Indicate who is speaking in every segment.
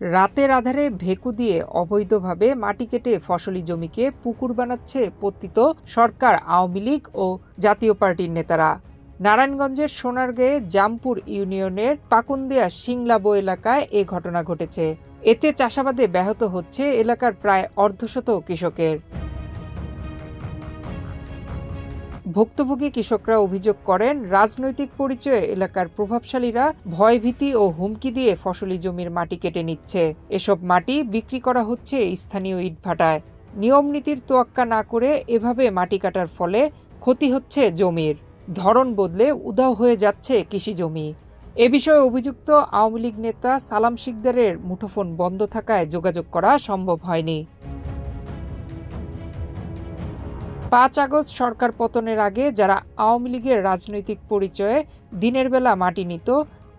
Speaker 1: রাতের আধারে ভেকু দিয়ে অবৈধভাবে মাটি কেটে ফসলি জমিকে পুকুর বানাচ্ছে পতিত সরকার, আওয়ামী লীগ ও জাতীয় পার্টির নেতারা। নারায়ণগঞ্জের সোনারগাঁয়ে জামপুর ইউনিয়নের পাকুন্দিয়া সিংলাবো এলাকায় এ ঘটনা ঘটেছে। এতে চাষাবাদে ব্যাহত হচ্ছে এলাকার প্রায় অর্ধশত কৃষকের। ভুক্তভোগী কৃষকরা অভিযোগ করেন, রাজনৈতিক পরিচয়ে এলাকার প্রভাবশালীরা ভয়ভীতি ও হুমকি দিয়ে ফসলি জমির মাটি কেটে নিচ্ছে। এসব মাটি বিক্রি করা হচ্ছে স্থানীয় ইটভাটায়। নিয়ম নীতির তোয়াক্কা না করে এভাবে মাটি কাটার ফলে ক্ষতি হচ্ছে জমির, ধরন বদলে উধাও হয়ে যাচ্ছে কৃষি জমি। এ বিষয়ে অভিযুক্ত আওয়ামী লীগ নেতা সালাম শিকদারের মুঠোফোন বন্ধ থাকায় যোগাযোগ করা সম্ভব হয়নি। ৫ আগস্ট সরকার পতনের আগে যারা আওয়ামী লীগের রাজনৈতিক পরিচয়ে দিনের বেলা মাটি নিত,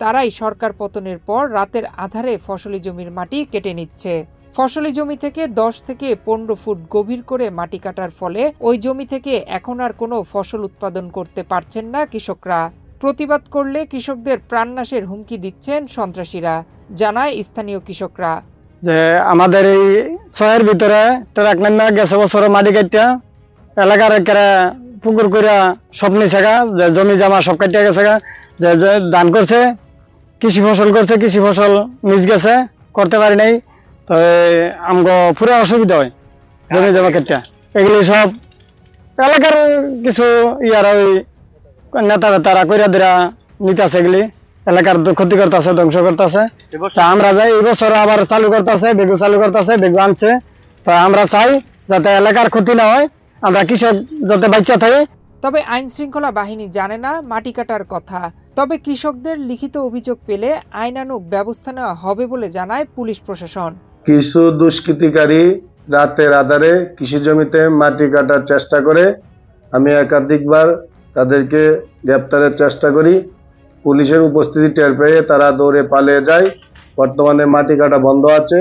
Speaker 1: তারাই সরকার পতনের পর রাতের আধারে ফসলি জমির মাটি কেটে নিচ্ছে। ফসলি জমি থেকে ১০ থেকে ১৫ ফুট গভীর করে মাটি কাটার ফলে ওই জমি থেকে এখন আর কোনো ফসল উৎপাদন করতে পারছেন না কৃষকরা। প্রতিবাদ করলে কৃষকদের প্রাণনাশের হুমকি দিচ্ছেন সন্ত্রাসীরা, জানায় স্থানীয় কৃষকরা।
Speaker 2: যে আমাদের এই শহরের ভিতরে ট্রাক নামা গেছে বছর মাটি কাটিয়া এলাকার পুকুর করিয়া সব নিছে, যে জমি জামা সব কাটিয়া গেছে, যে ধান করছে, কৃষি ফসল করছে, কৃষি ফসল মিস গেছে, করতে পারি নাই। তো আমগো পুরো অসুবিধা হয় জমি জামা কাটিয়া। এগুলি সব এলাকার কিছু ইয়ারা ওই নেতা বেতারা কইরা দিরা নিতেছে, এগুলি এলাকার ক্ষতি করতেছে, ধ্বংস করতেছে। আমরা যাই এই বছর আবার চালু করতেছে, বেগু চালু করতেছে, বেগু আনছে। তো আমরা চাই যাতে এলাকার ক্ষতি না হয়, আমরা কৃষক যাতে বাচ্চা থাকে।
Speaker 1: তবে আইন শৃঙ্খলা বাহিনী জানে না মাটি কাটার কথা। তবে কৃষকদের লিখিত অভিযোগ পেলে আইনানুগ ব্যবস্থা নেওয়া হবে বলে জানায় পুলিশ প্রশাসন।
Speaker 3: কিছু দুষ্কৃতিকারী রাতের আধারে কৃষি জমিতে মাটি কাটার চেষ্টা করে। আমি একাধিকবার তাদেরকে গ্রেপ্তারের চেষ্টা করি। পুলিশের উপস্থিতি টের পেয়ে তারা দৌড়ে পালিয়ে যায়। বর্তমানে মাটি কাটা বন্ধ আছে।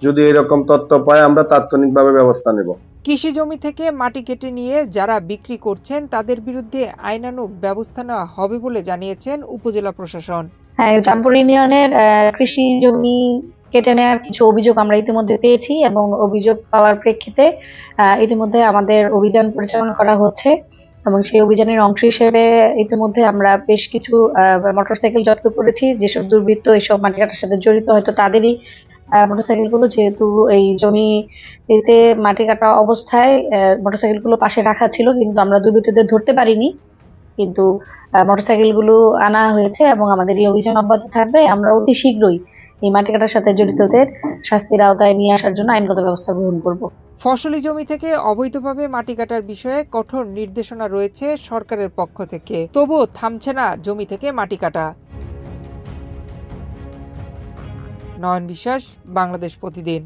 Speaker 3: যদি এরকম তথ্য পাই আমরা তাৎক্ষণিকভাবে ব্যবস্থা নেব।
Speaker 1: কৃষি জমি থেকে মাটি কেটে নিয়ে যারা বিক্রি করছেন তাদের বিরুদ্ধে আইনানুগ ব্যবস্থা নেওয়া হবে বলে জানিয়েছেন উপজেলা প্রশাসন।
Speaker 4: হ্যাঁ, জামপুর ইউনিয়নের কৃষি জমি কেটে নেওয়ার কিছু অভিযোগ আমরা ইতিমধ্যে পেয়েছি এবং অভিযোগ পাওয়ার প্রেক্ষিতে ইতিমধ্যে আমাদের অভিযান পরিচালনা করা হচ্ছে এবং সেই অভিযানের অংশ হিসেবে ইতিমধ্যে আমরা বেশ কিছু মোটরসাইকেল জব্দ করেছি। যেসব দুর্বৃত্ত এইসব মাটি কাটার সাথে জড়িত, হয়তো তাদেরই মোটরসাইকেল গুলো, যেহেতু এই জমিতে মাটি কাটা অবস্থায় মোটরসাইকেল গুলো পাশে রাখা ছিল, কিন্তু আমরা দুর্বৃত্তদের ধরতে পারিনি। কিন্তু মোটরসাইকেল গুলো আনা হয়েছে এবং আমাদের এই অভিযান অব্যাহত থাকবে। আমরা অতি শীঘ্রই এই মাটি কাটার সাথে জড়িতদের শাস্তির আওতায় নিয়ে আসার জন্য আইনগত ব্যবস্থা গ্রহণ করব।
Speaker 1: ফসলি জমি থেকে অবৈধভাবে মাটি কাটার বিষয়ে কঠোর নির্দেশনা রয়েছে সরকারের পক্ষ থেকে, তবুও থামছে না জমি থেকে মাটি কাটা। নয়ন বিশ্বাস, বাংলাদেশ প্রতিদিন।